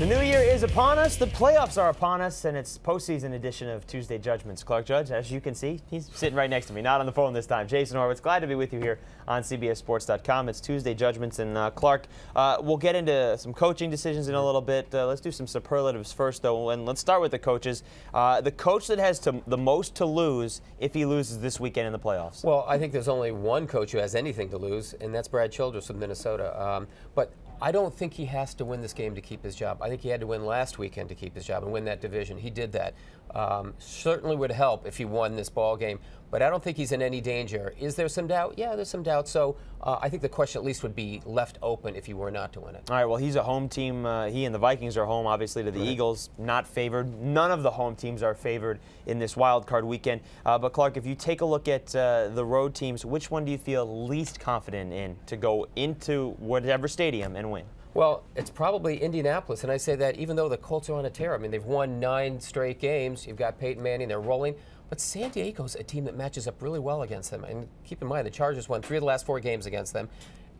The new year is upon us, the playoffs are upon us, and it's postseason edition of Tuesday Judgments. Clark Judge, as you can see, he's sitting right next to me, not on the phone this time. Jason Horowitz, glad to be with you here on CBSSports.com. It's Tuesday Judgments, and Clark, we'll get into some coaching decisions in a little bit. Let's do some superlatives first, though, and let's start with the coaches. The coach that has the most to lose if he loses this weekend in the playoffs. Well, I think there's only one coach who has anything to lose, and that's Brad Childress with Minnesota. But I don't think he has to win this game to keep his job. I think he had to win last weekend to keep his job and win that division. He did that. Certainly would help if he won this ball game, but I don't think he's in any danger. Is there some doubt? Yeah, there's some doubt. So I think the question at least would be left open if he were not to win it. All right, well, he's a home team. He and the Vikings are home, obviously, to the Eagles. Not favored. None of the home teams are favored in this wild card weekend. But, Clark, if you take a look at the road teams, which one do you feel least confident in to go into whatever stadium and win? Well, it's probably Indianapolis, and I say that even though the Colts are on a tear. I mean, they've won 9 straight games. You've got Peyton Manning, they're rolling. But San Diego's a team that matches up really well against them. And keep in mind, the Chargers won 3 of the last 4 games against them.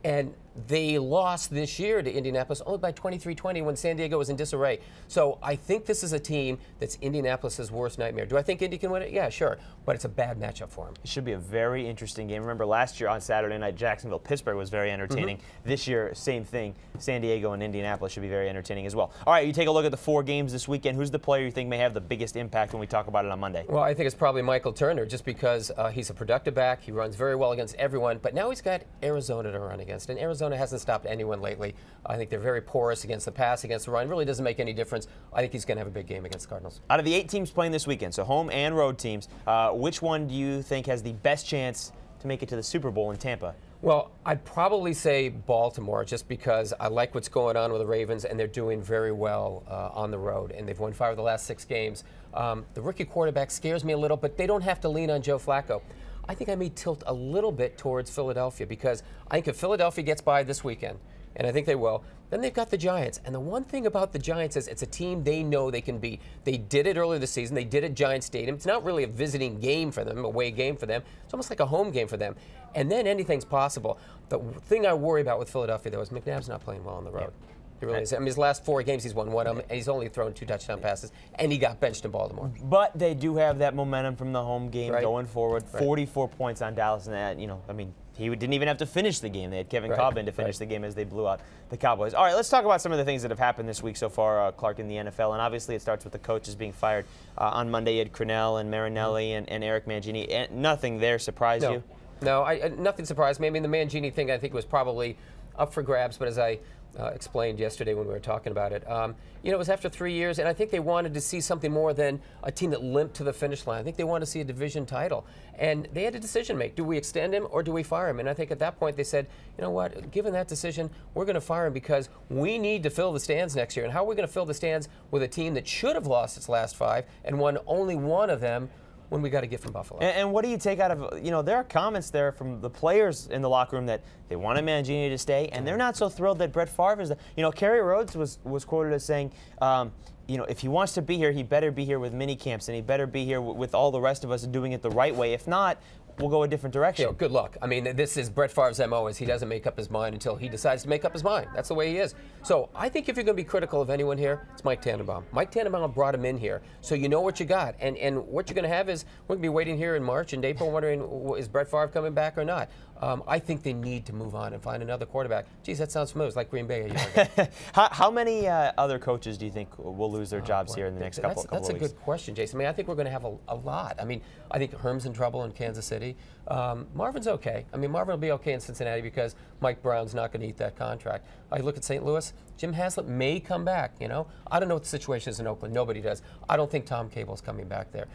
And they lost this year to Indianapolis only by 23-20 when San Diego was in disarray. So I think this is a team that's Indianapolis' worst nightmare. Do I think Indy can win it? Yeah, sure. But it's a bad matchup for them. It should be a very interesting game. Remember last year on Saturday night, Jacksonville-Pittsburgh was very entertaining. This year, same thing. San Diego and Indianapolis should be very entertaining as well. All right, you take a look at the 4 games this weekend. Who's the player you think may have the biggest impact when we talk about it on Monday? Well, I think it's probably Michael Turner, just because he's a productive back. He runs very well against everyone. But now he's got Arizona to run against. And Arizona hasn't stopped anyone lately. I think they're very porous against the pass, against the run. Really doesn't make any difference. I think he's going to have a big game against the Cardinals. Out of the 8 teams playing this weekend, so home and road teams, which one do you think has the best chance to make it to the Super Bowl in Tampa? Well, I'd probably say Baltimore, just because I like what's going on with the Ravens, and they're doing very well on the road, and they've won 5 of the last 6 games. The rookie quarterback scares me a little, but they don't have to lean on Joe Flacco. I think I may tilt a little bit towards Philadelphia, because I think if Philadelphia gets by this weekend, and I think they will, then they've got the Giants. And the one thing about the Giants is it's a team they know they can beat. They did it earlier this season. They did it at Giants Stadium. It's not really a visiting game for them, a away game for them. It's almost like a home game for them. And then anything's possible. The thing I worry about with Philadelphia, though, is McNabb's not playing well on the road. He really is. I mean, his last 4 games, he's won 1 of them, and he's only thrown 2 touchdown passes, and he got benched in Baltimore. But they do have that momentum from the home game going forward. 44 points on Dallas, and that, I mean, he didn't even have to finish the game. They had Kevin Cobb in to finish the game as they blew out the Cowboys. All right, let's talk about some of the things that have happened this week so far, Clark, in the NFL. And obviously it starts with the coaches being fired. On Monday, you had Crennel and Marinelli and Eric Mangini. And nothing there surprised you? No, nothing surprised me. I mean, the Mangini thing I think was probably up for grabs, but as I explained yesterday when we were talking about it. It was after 3 years, and I think they wanted to see something more than a team that limped to the finish line. I think they wanted to see a division title. And they had a decision to make. Do we extend him or do we fire him? And I think at that point they said, you know what, given that decision, we're going to fire him because we need to fill the stands next year. And how are we going to fill the stands with a team that should have lost its last 5 and won only 1 of them when we got a gift from Buffalo? And what do you take out of, there are comments there from the players in the locker room that they wanted Mangini to stay, and they're not so thrilled that Brett Favre is there. Kerry Rhodes was quoted as saying, if he wants to be here, he better be here with mini camps, and he better be here with all the rest of us doing it the right way. If not, we'll go a different direction. Good luck. I mean, this is Brett Favre's MO, is he doesn't make up his mind until he decides to make up his mind. That's the way he is. So I think if you're going to be critical of anyone here, it's Mike Tannenbaum. Mike Tannenbaum brought him in here, so you know what you got. And what you're going to have is, we're going to be waiting here in March and April wondering, is Brett Favre coming back or not? I think they need to move on and find another quarterback. Geez, that sounds familiar. It's like Green Bay a year ago. How many other coaches do you think will lose their jobs here in the next couple of weeks? That's a good question, Jason. I mean, I think we're going to have a lot. I mean, I think Herm's in trouble in Kansas City. Marvin's okay. I mean, Marvin will be okay in Cincinnati because Mike Brown's not going to eat that contract. I look at St. Louis. Jim Haslett may come back, I don't know what the situation is in Oakland. Nobody does. I don't think Tom Cable's coming back there.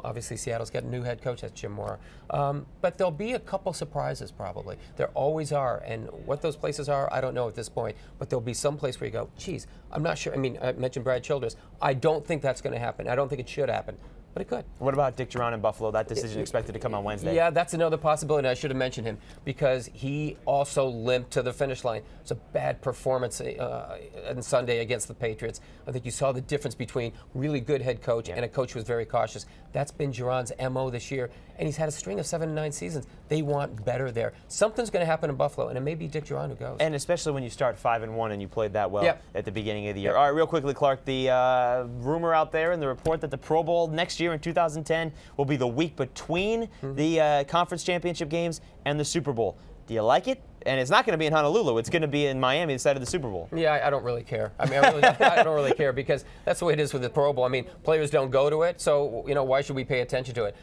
Obviously, Seattle's got a new head coach. That's Jim Mora. But there'll be a couple surprises probably. There always are. And what those places are, I don't know at this point. But there'll be some place where you go, geez, I'm not sure. I mean, I mentioned Brad Childress. I don't think that's going to happen. I don't think it should happen. but it could. What about Dick Duran in Buffalo? That decision expected to come on Wednesday. Yeah, that's another possibility. I should have mentioned him because he also limped to the finish line. It's a bad performance on Sunday against the Patriots. I think you saw the difference between really good head coach and a coach who was very cautious. That's been Duran's MO this year, and he's had a string of 7 to 9 seasons. They want better there. Something's going to happen in Buffalo, and it may be Dick Duran who goes. And especially when you start 5-1 and you played that well at the beginning of the year. Yep. All right, real quickly, Clark, the rumor out there and the report that the Pro Bowl next year in 2010 will be the week between the conference championship games and the Super Bowl. Do you like it? And it's not going to be in Honolulu. It's going to be in Miami, the site of the Super Bowl. Yeah, I don't really care. I mean, I don't really care because that's the way it is with the Pro Bowl. I mean, players don't go to it, so why should we pay attention to it?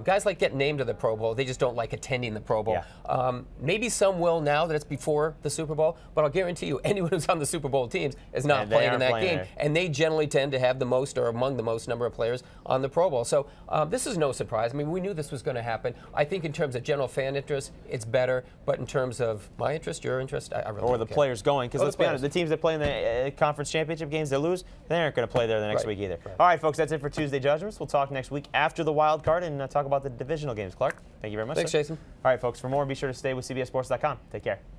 Guys like getting named to the Pro Bowl. They just don't like attending the Pro Bowl. Yeah. Maybe some will now that it's before the Super Bowl, but I'll guarantee you, anyone who's on the Super Bowl teams is not playing in that game, and they generally tend to have the most or among the most number of players on the Pro Bowl. So this is no surprise. I mean, we knew this was going to happen. I think in terms of general fan interest, it's better, but in terms of my interest, your interest, I really don't care. Players going, because let's be honest, the teams that play in the conference championship games, they lose, they aren't going to play there the next week either. All right, folks, that's it for Tuesday Judgments. We'll talk next week after the wild card and talk about the divisional games. Clark, thank you very much. Thanks, Jason. All right, folks, for more, be sure to stay with CBSSports.com. Take care.